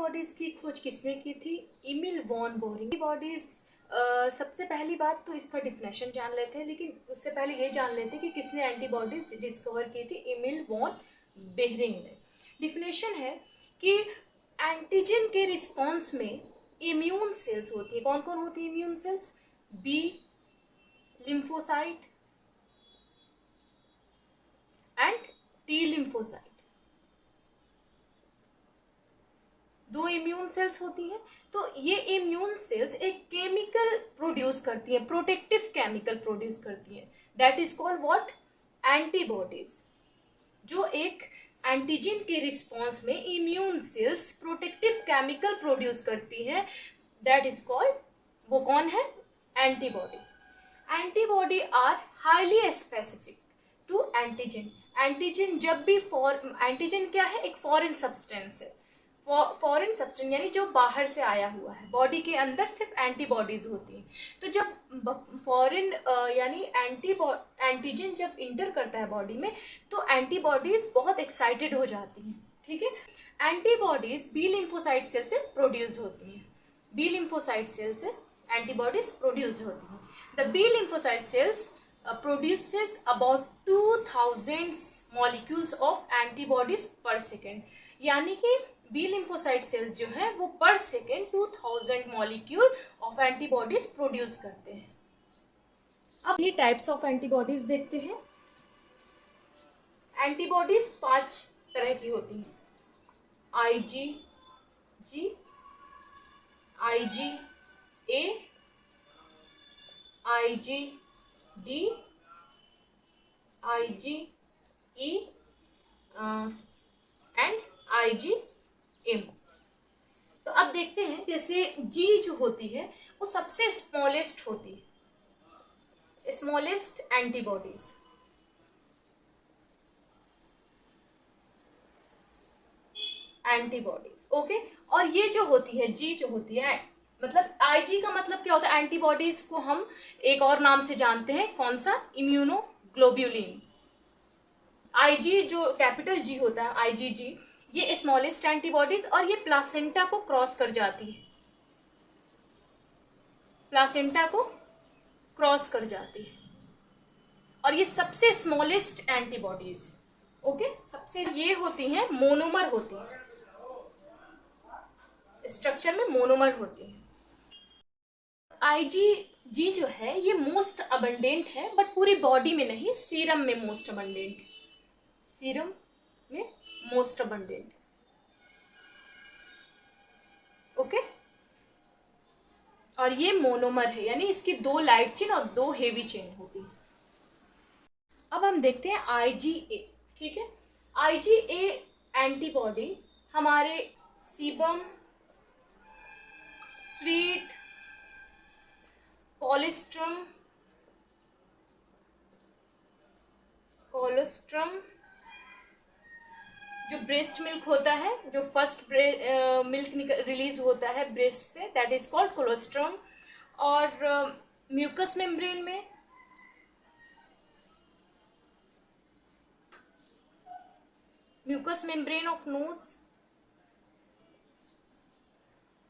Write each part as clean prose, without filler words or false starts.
Antibodies की खोज किसने की थी? Emil von boring. एंटीबॉडीज सबसे पहली बात तो इसका डिफिनेशन जान लेते हैं, लेकिन उससे पहले ये जान लेते हैं कि किसने एंटीबॉडीज डिस्कवर की थी। एमिल वॉन बेहरिंग ने। डिफिनेशन है कि एंटीजन के रिस्पॉन्स में इम्यून सेल्स होती है। कौन कौन होती है immune cells? B lymphocyte and T lymphocyte. दो इम्यून सेल्स होती हैं। तो ये इम्यून सेल्स एक केमिकल प्रोड्यूस करती हैं, प्रोटेक्टिव केमिकल प्रोड्यूस करती हैं, that is called what? Antibodies. जो एक एंटीजन के रिस्पॉन्स में immune cells protective chemical produce करती हैं, दैट इज कॉल्ड, वो कौन है? Antibody. Antibody are highly specific to antigen. Antigen जब भी एंटीजन क्या है? एक फॉरेन सब्सटेंस है। फॉरेन सब्सटेंस यानी जो बाहर से आया हुआ है। बॉडी के अंदर सिर्फ एंटीबॉडीज होती हैं। तो जब फॉरेन यानी एंटीजन जब इंटर करता है बॉडी में, तो एंटीबॉडीज बहुत एक्साइटेड हो जाती हैं। ठीक है। एंटीबॉडीज बी लिम्फोसाइट सेल से प्रोड्यूस होती हैं। बी लिम्फोसाइट सेल से एंटीबॉडीज प्रोड्यूस होती हैं। The B lymphocyte cells produces about 2000 molecules of antibodies per second। यानी कि बी लिम्फोसाइट सेल्स जो है वो पर second 2000 molecule of antibodies produce करते हैं। अब ये टाइप्स ऑफ एंटीबॉडीज देखते हैं। एंटीबॉडीज 5 तरह की होती हैं। IgG, IgA, IgD, IgE and IgM। तो अब देखते हैं, जैसे G जो होती है वो सबसे स्मॉलेस्ट होती है, स्मॉलेस्ट एंटीबॉडीज। ओके। और ये जो होती है G जो होती है, मतलब IG का मतलब क्या होता है? एंटीबॉडीज को हम एक और नाम से जानते हैं, कौन सा? इम्यूनोग्लोब्यूलिन। IG जो कैपिटल G होता है, IgG, ये स्मॉलेस्ट एंटीबॉडीज, और ये प्लासेंटा को क्रॉस कर जाती है। प्लासेंटा को क्रॉस कर जाती है, और ये सबसे स्मॉलेस्ट एंटीबॉडीज। ओके। सबसे ये होती हैं मोनोमर होती हैं, स्ट्रक्चर में मोनोमर होती हैं। IgG जो है ये मोस्ट अबंडेंट है, बट पूरी बॉडी में नहीं, सीरम में मोस्ट अबंडेंट। सीरम में मोस्ट अबंडेंट। ओके। और ये मोनोमर है, यानी इसकी 2 लाइट चेन और 2 हेवी चेन होती है। अब हम देखते हैं IgA। ठीक है। IgA एंटीबॉडी हमारे सीबम, स्वीट, कोलेस्ट्रम, जो ब्रेस्ट मिल्क होता है, जो फर्स्ट मिल्क रिलीज होता है ब्रेस्ट से, दैट इज कॉल्ड कोलेस्ट्रम। और म्यूकस मेम्ब्रेन में mucus membrane of nose.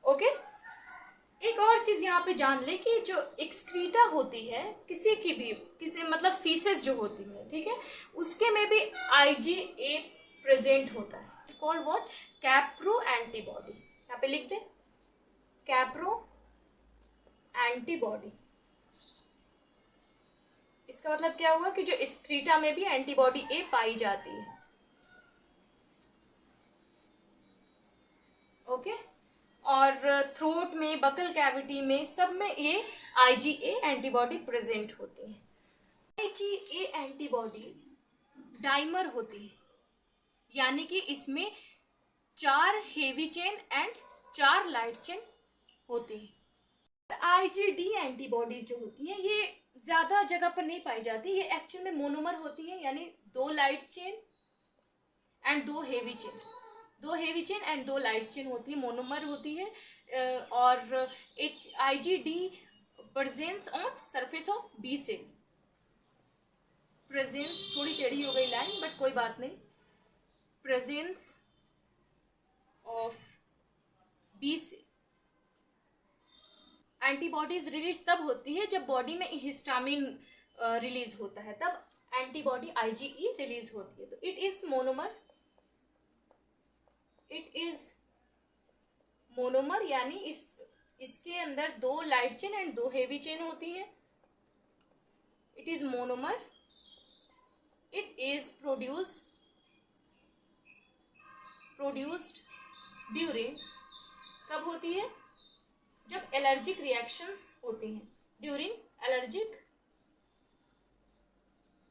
Okay. एक और चीज यहाँ पे जान ले कि जो एक्सक्रीटा होती है किसी मतलब फीसेस जो होती है, ठीक है, उसके में भी IgA प्रेजेंट होता है। It's called what? Caprio antibody. यहाँ पे लिख दे, कैप्रो एंटीबॉडी। इसका मतलब क्या हुआ कि जो एक्सक्रीटा में भी एंटीबॉडी A पाई जाती है। ओके। और थ्रोट में, बकल कैविटी में, सब में ये IgA एंटीबॉडी प्रेजेंट होती है। IgA एंटीबॉडी डाइमर होती है, यानी कि इसमें 4 heavy chain and 4 light chain होती है। IgD एंटीबॉडीज जो होती है ये ज्यादा जगह पर नहीं पाई जाती, ये एक्चुअल में मोनोमर होती है, यानी 2 light chain and 2 heavy chain. 2 heavy chain and 2 light chain होती है, मोनोमर होती है। और एक IgD presence on surface of B cell. Presence थोड़ी टेढ़ी हो गई लाइन, बट कोई बात नहीं। प्रेजेंस ऑफ बी से एंटीबॉडीज रिलीज तब होती है जब बॉडी में हिस्टामिन रिलीज होता है, तब एंटीबॉडी आईजीई रिलीज होती है। तो it is monomer, it is monomer यानी इसके अंदर 2 light chain and 2 heavy chain होती है। It is monomer, it is produced during, कब होती है, जब एलर्जिक रिएक्शंस होती हैं, ड्यूरिंग एलर्जिक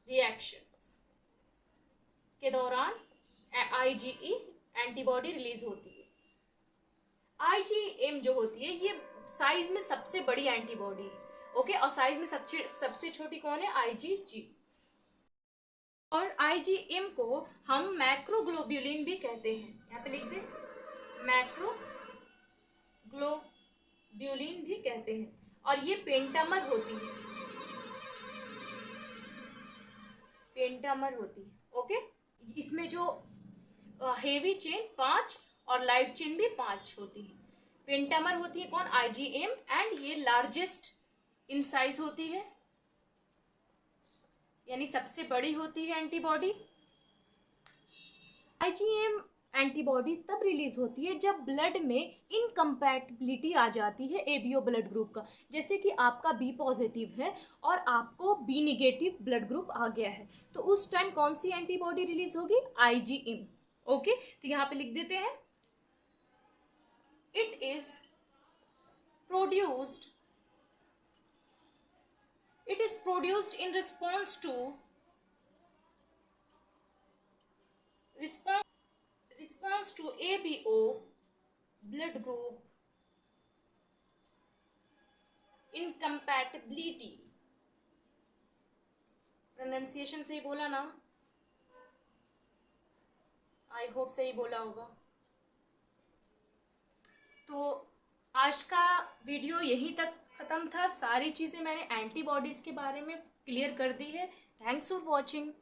रिएक्शंस के दौरान आईजीई एंटीबॉडी रिलीज होती है। आईजीएम जो होती है ये साइज में सबसे बड़ी एंटीबॉडी है, ओके, और साइज में सबसे छोटी कौन है, आईजीजी। और आईजीएम को हम मैक्रोग्लोब्यूलिन भी कहते हैं, यहाँ पे लिख दे, मैक्रोग्लोब्यूलिन भी कहते हैं, और ये पेंटामर होती है, पेंटामर होती है, ओके। इसमें जो हेवी चेन 5 और लाइट चेन भी 5 होती है। पेंटामर होती है कौन, आईजीएम, एंड ये लार्जेस्ट इन साइज होती है, यानी सबसे बड़ी होती है एंटीबॉडी। आईजीएम एंटीबॉडी तब रिलीज होती है जब ब्लड में इनकम्पैटिबिलिटी आ जाती है एबीओ ब्लड ग्रुप का, जैसे कि आपका बी पॉजिटिव है और आपको बी निगेटिव ब्लड ग्रुप आ गया है, तो उस टाइम कौन सी एंटीबॉडी रिलीज होगी, आईजीएम, ओके। तो यहाँ पे लिख देते हैं, it is produced in response to ABO blood group incompatibility। Pronunciation सही बोला ना, आई होप सही बोला होगा। तो आज का वीडियो यहीं तक ख़त्म था, सारी चीज़ें मैंने एंटीबॉडीज़ के बारे में क्लियर कर दी है। Thanks for watching.